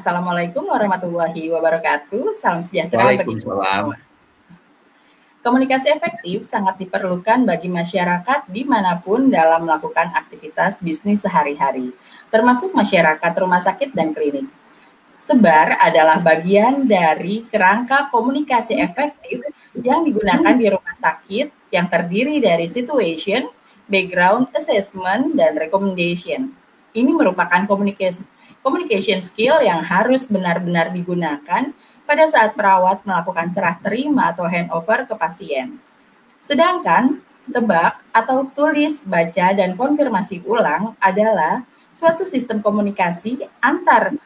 Assalamualaikum warahmatullahi wabarakatuh. Salam sejahtera bagi kita Waalaikumsalam. semua. Komunikasi efektif sangat diperlukan bagi masyarakat dimanapun dalam melakukan aktivitas bisnis sehari-hari, termasuk masyarakat rumah sakit dan klinik. Sebar adalah bagian dari kerangka komunikasi efektif yang digunakan di rumah sakit yang terdiri dari situation, background assessment, dan recommendation. Ini merupakan communication skill yang harus benar-benar digunakan pada saat perawat melakukan serah terima atau handover ke pasien. Sedangkan tebak atau tulis, baca, dan konfirmasi ulang adalah suatu sistem komunikasi antar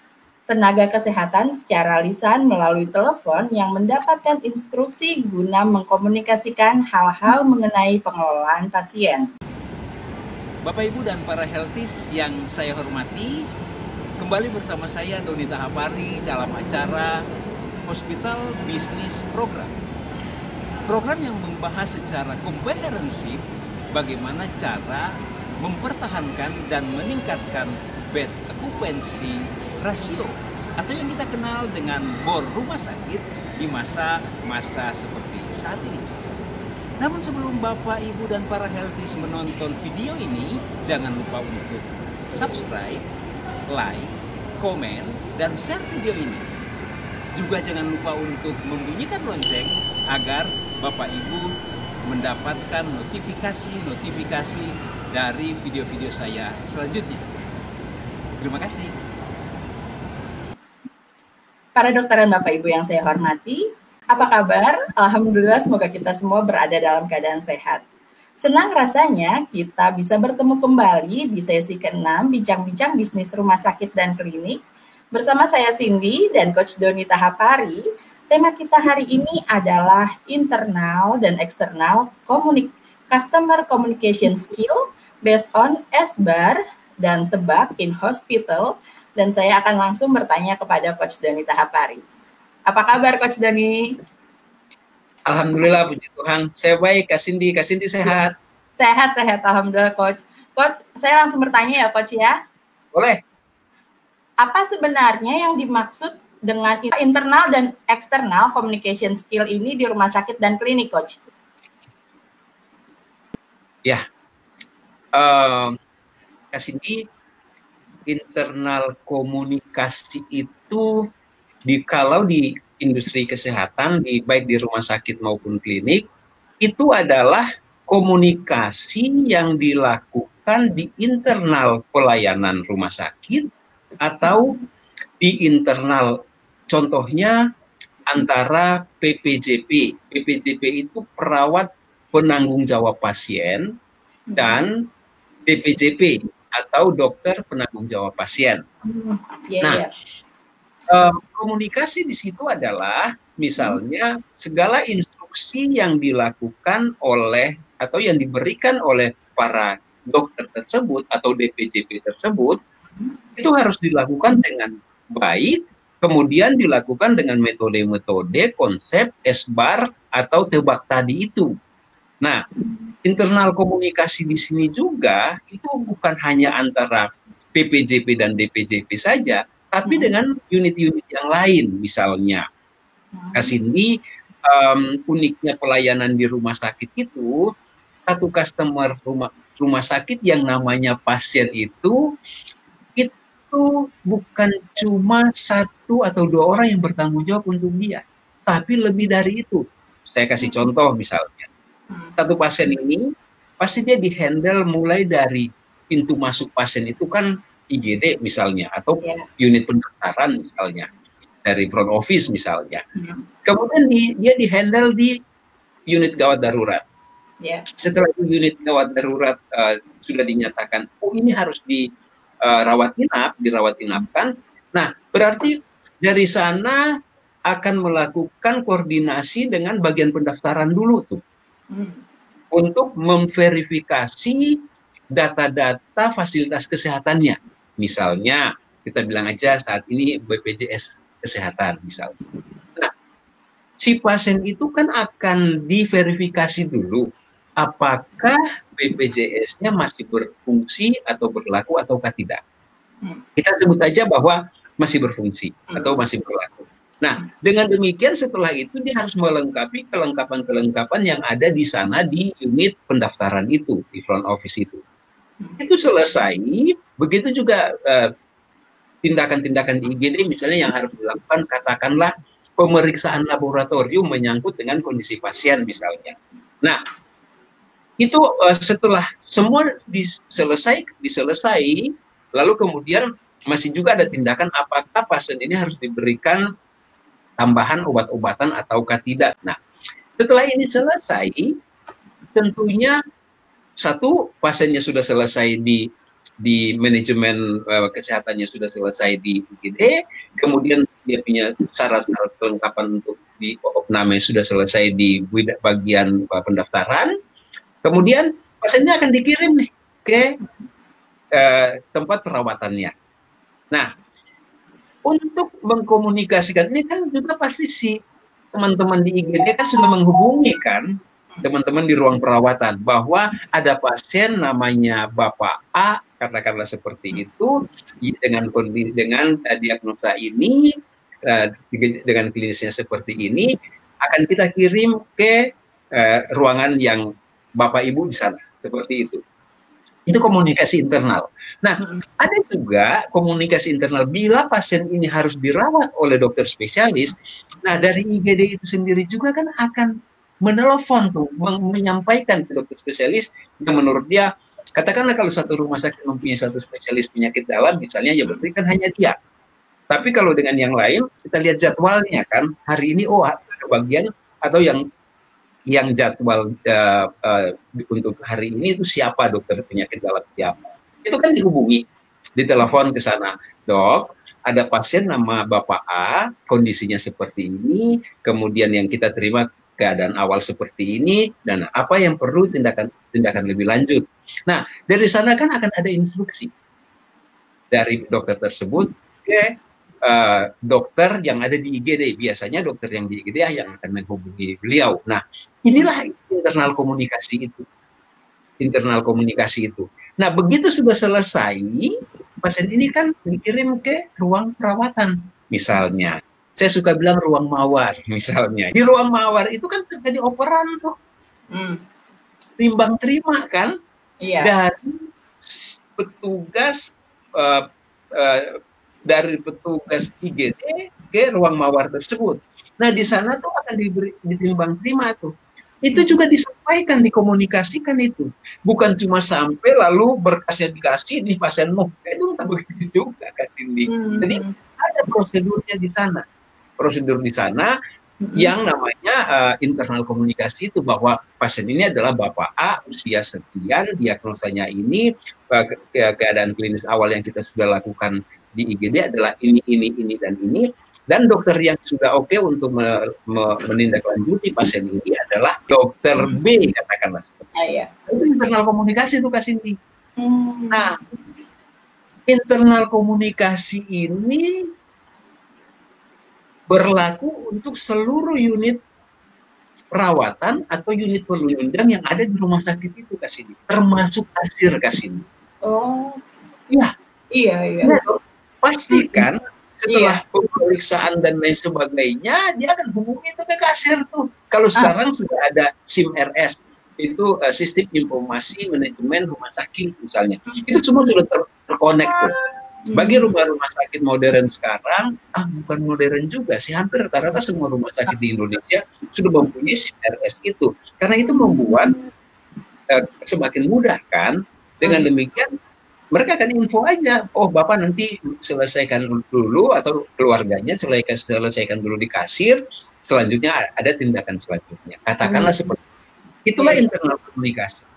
tenaga kesehatan secara lisan melalui telepon yang mendapatkan instruksi guna mengkomunikasikan hal-hal mengenai pengelolaan pasien. Bapak Ibu dan para healthies yang saya hormati, kembali bersama saya Doni Tahapari dalam acara Hospital Business Program. Program yang membahas secara komprehensif bagaimana cara mempertahankan dan meningkatkan bed occupancy ratio atau yang kita kenal dengan bor rumah sakit di masa-masa seperti saat ini. Namun sebelum Bapak, Ibu, dan para healthies menonton video ini, jangan lupa untuk subscribe, like, komen, dan share video ini. Juga jangan lupa untuk membunyikan lonceng agar Bapak Ibu mendapatkan notifikasi dari video-video saya selanjutnya. Terima kasih. Para dokter dan Bapak Ibu yang saya hormati, apa kabar? Alhamdulillah, semoga kita semua berada dalam keadaan sehat. Senang rasanya kita bisa bertemu kembali di sesi ke-6 Bincang-Bincang Bisnis Rumah Sakit dan Klinik bersama saya Cindy dan Coach Doni Tahapari. Tema kita hari ini adalah internal dan eksternal customer communication skill based on SBAR dan tebak in hospital, dan saya akan langsung bertanya kepada Coach Doni Tahapari. Apa kabar Coach Doni? Alhamdulillah, puji Tuhan. Saya baik, Kak Cindy. Kak Cindy sehat? Sehat, alhamdulillah Coach. Coach, saya langsung bertanya ya Coach ya. Boleh. Apa sebenarnya yang dimaksud dengan internal dan eksternal communication skill ini di rumah sakit dan klinik, Coach? Ya, Kak Cindy, internal komunikasi itu kalau di industri kesehatan, baik di rumah sakit maupun klinik, itu adalah komunikasi yang dilakukan di internal pelayanan rumah sakit atau di internal, contohnya antara PPJP. PPJP itu perawat penanggung jawab pasien dan DPJP atau dokter penanggung jawab pasien. Komunikasi di situ adalah misalnya segala instruksi yang dilakukan oleh atau yang diberikan oleh para dokter tersebut atau DPJP tersebut itu harus dilakukan dengan baik, kemudian dilakukan dengan metode-metode konsep SBAR atau tebak tadi itu. Nah, internal komunikasi di sini juga itu bukan hanya antara PPJP dan DPJP saja, tapi dengan unit-unit yang lain. Misalnya, Kak Cindy, uniknya pelayanan di rumah sakit itu, satu customer rumah sakit yang namanya pasien itu bukan cuma satu atau dua orang yang bertanggung jawab untuk dia, tapi lebih dari itu. Saya kasih contoh misalnya, satu pasien ini pasti dia di-handle mulai dari pintu masuk pasien itu kan IGD misalnya, atau unit pendaftaran misalnya, dari front office misalnya. Kemudian dia di-handle di unit gawat darurat. Setelah itu unit gawat darurat sudah dinyatakan, oh ini harus dirawat inapkan. Nah, berarti dari sana akan melakukan koordinasi dengan bagian pendaftaran dulu tuh. Untuk memverifikasi data-data fasilitas kesehatannya. Misalnya, kita bilang aja saat ini BPJS Kesehatan misalnya. Nah, si pasien itu kan akan diverifikasi dulu apakah BPJS-nya masih berfungsi atau berlaku ataukah tidak. Kita sebut aja bahwa masih berfungsi atau masih berlaku. Nah, dengan demikian setelah itu dia harus melengkapi kelengkapan-kelengkapan yang ada di sana di unit pendaftaran itu, di front office itu. Itu selesai, begitu juga tindakan-tindakan di IGD misalnya yang harus dilakukan, katakanlah pemeriksaan laboratorium menyangkut dengan kondisi pasien misalnya. Nah, itu setelah semua diselesai, lalu kemudian masih juga ada tindakan apakah pasien ini harus diberikan tambahan obat-obatan ataukah tidak. Nah, setelah ini selesai, tentunya satu, pasiennya sudah selesai di manajemen kesehatannya sudah selesai di IGD, kemudian dia punya syarat-syarat kelengkapan untuk di opname sudah selesai di bagian pendaftaran, kemudian pasiennya akan dikirim nih ke tempat perawatannya. Nah, untuk mengkomunikasikan ini kan juga pasti si teman-teman di IGD kan sudah menghubungi kan teman-teman di ruang perawatan bahwa ada pasien namanya Bapak A, katakanlah seperti itu, dengan diagnosa ini, dengan klinisnya seperti ini, akan kita kirim ke ruangan yang Bapak Ibu di sana, seperti itu. Itu komunikasi internal. Nah, ada juga komunikasi internal bila pasien ini harus dirawat oleh dokter spesialis. Nah, dari IGD itu sendiri juga kan akan menelpon tuh, menyampaikan ke dokter spesialis yang menurut dia, katakanlah kalau satu rumah sakit mempunyai satu spesialis penyakit dalam, misalnya ya berarti kan hanya dia. Tapi kalau dengan yang lain, kita lihat jadwalnya kan, hari ini ada bagian atau yang jadwal untuk hari ini itu siapa dokter penyakit dalam siapa. Itu kan dihubungi, ditelepon ke sana, dok, ada pasien nama Bapak A, kondisinya seperti ini, kemudian yang kita terima keadaan awal seperti ini, dan apa yang perlu tindakan lebih lanjut. Nah, dari sana kan akan ada instruksi dari dokter tersebut ke dokter yang ada di IGD. Biasanya dokter yang di IGD yang akan menghubungi beliau. Nah, inilah internal komunikasi itu. Nah, begitu sudah selesai, pasien ini kan dikirim ke ruang perawatan. Misalnya, saya suka bilang ruang mawar, misalnya. Di ruang mawar itu kan terjadi operan tuh. Timbang terima kan? Iya. Dari petugas IGD ke ruang mawar tersebut. Nah, di sana tuh akan ditimbang terima tuh. Itu juga disampaikan, dikomunikasikan itu. Bukan cuma sampai lalu berkasnya dikasih di pasienmu. Itu nggak begitu juga, Kak Cindy. Jadi ada prosedurnya di sana. Prosedur di sana yang namanya internal komunikasi itu, bahwa pasien ini adalah Bapak A, usia sekian, diagnosanya ini, keadaan klinis awal yang kita sudah lakukan di IGD adalah ini, dan ini. Dan dokter yang sudah oke untuk menindaklanjuti pasien ini adalah dokter B, katakanlah seperti itu. Itu internal komunikasi itu, Kak Cindy. Nah, internal komunikasi ini berlaku untuk seluruh unit perawatan atau unit penunjang yang ada di rumah sakit itu, Kak Cindy. Termasuk kasir, Kak Cindy. Oh. Iya. Nah, pastikan setelah pemeriksaan dan lain sebagainya, dia akan hubungi itu ke kasir tuh. Kalau sekarang sudah ada SIM-RS, itu sistem informasi manajemen rumah sakit misalnya. Itu semua sudah terkonek tuh. Bagi rumah-rumah sakit modern sekarang, bukan modern juga sih, hampir rata-rata semua rumah sakit di Indonesia sudah mempunyai SIM-RS itu. Karena itu membuat semakin mudah kan. Dengan demikian, mereka akan info aja, oh Bapak nanti selesaikan dulu, atau keluarganya selesaikan dulu di kasir, selanjutnya ada tindakan selanjutnya. Katakanlah seperti itu. Itulah internal komunikasi.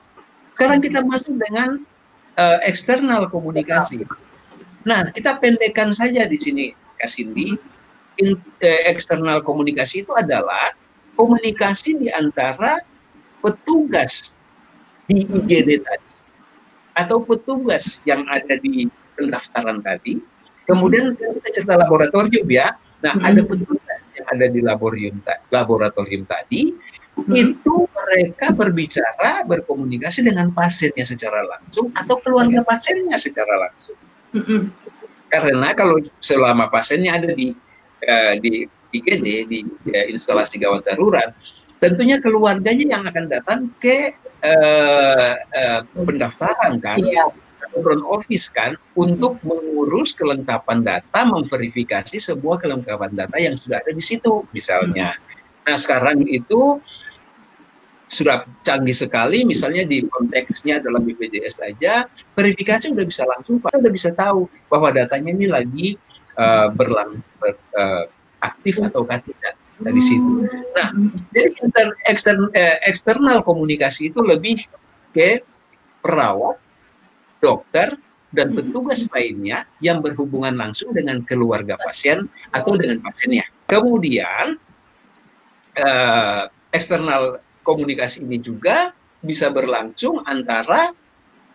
Sekarang kita masuk dengan eksternal komunikasi. Nah, kita pendekkan saja di sini, Kak Cindy. Eksternal komunikasi itu adalah komunikasi di antara petugas di IGD tadi, atau petugas yang ada di pendaftaran tadi, kemudian kita cerita laboratorium ya. Nah, ada petugas yang ada di laboratorium tadi, itu mereka berbicara, berkomunikasi dengan pasiennya secara langsung atau keluarga pasiennya secara langsung. Karena kalau selama pasiennya ada di IGD, di instalasi gawat darurat, tentunya keluarganya yang akan datang ke pendaftaran kan, front office kan, untuk mengurus kelengkapan data, memverifikasi semua kelengkapan data yang sudah ada di situ, misalnya. Nah, sekarang itu sudah canggih sekali, misalnya di konteksnya dalam BPJS aja, verifikasi udah bisa langsung, Pak, udah bisa tahu bahwa datanya ini lagi aktif atau tidak dari situ. Nah, jadi eksternal komunikasi itu lebih ke perawat, dokter, dan petugas lainnya yang berhubungan langsung dengan keluarga pasien atau dengan pasiennya. Kemudian eksternal komunikasi ini juga bisa berlangsung antara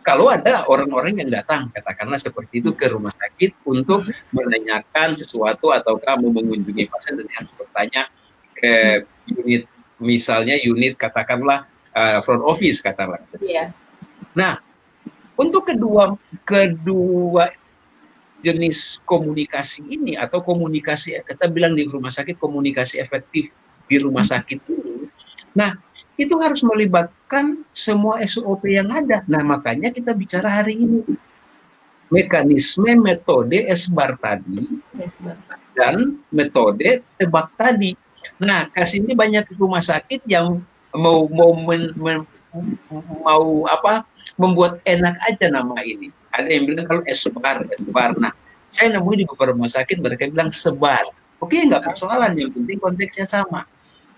kalau ada orang-orang yang datang, katakanlah seperti itu, ke rumah sakit untuk menanyakan sesuatu ataukah mau mengunjungi pasien dan harus bertanya ke unit, misalnya unit katakanlah front office katakanlah. Nah, untuk kedua jenis komunikasi ini atau komunikasi, kita bilang di rumah sakit komunikasi efektif di rumah sakit ini, nah itu harus melibatkan semua SOP yang ada. Nah, makanya kita bicara hari ini mekanisme metode SBAR tadi dan metode tebak tadi. Nah, kasih ini banyak rumah sakit yang mau membuat enak aja nama ini. Ada yang bilang kalau SBAR. Nah, saya nemuin di beberapa rumah sakit mereka bilang sebar. Oke, nggak persoalan, yang penting konteksnya sama.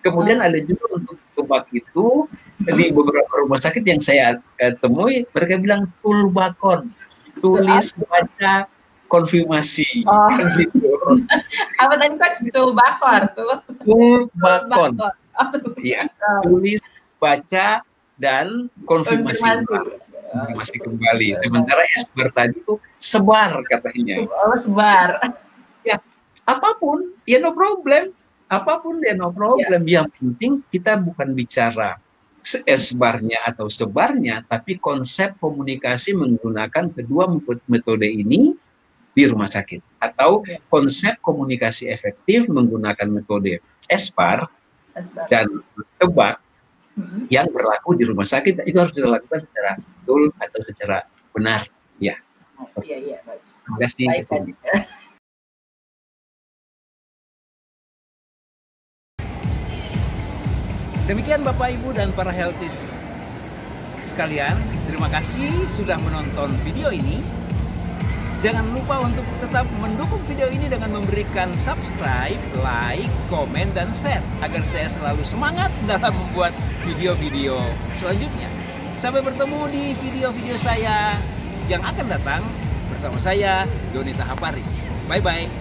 Kemudian ada juga untuk tebak itu di beberapa rumah sakit yang saya temui, mereka bilang tulbakon, tulis baca konfirmasi. Gitu. Apa tadi Coach? Tulbakor. Tulbakon. Iya, tulis baca dan konfirmasi kembali. Sementara SBAR tadi itu sebar katanya. Sebar. Ya, apapun, ya no problem. Apapun dia no problem, yang penting kita bukan bicara SBAR-nya atau sebarnya, tapi konsep komunikasi menggunakan kedua metode ini di rumah sakit, atau konsep komunikasi efektif menggunakan metode SBAR dan tebak yang berlaku di rumah sakit. Itu harus dilakukan secara betul atau secara benar, ya. Iya, baik. Terima kasih. Demikian Bapak Ibu dan para healthies sekalian, terima kasih sudah menonton video ini. Jangan lupa untuk tetap mendukung video ini dengan memberikan subscribe, like, komen, dan share agar saya selalu semangat dalam membuat video-video selanjutnya. Sampai bertemu di video-video saya yang akan datang bersama saya, Doni Tahapari. Bye-bye.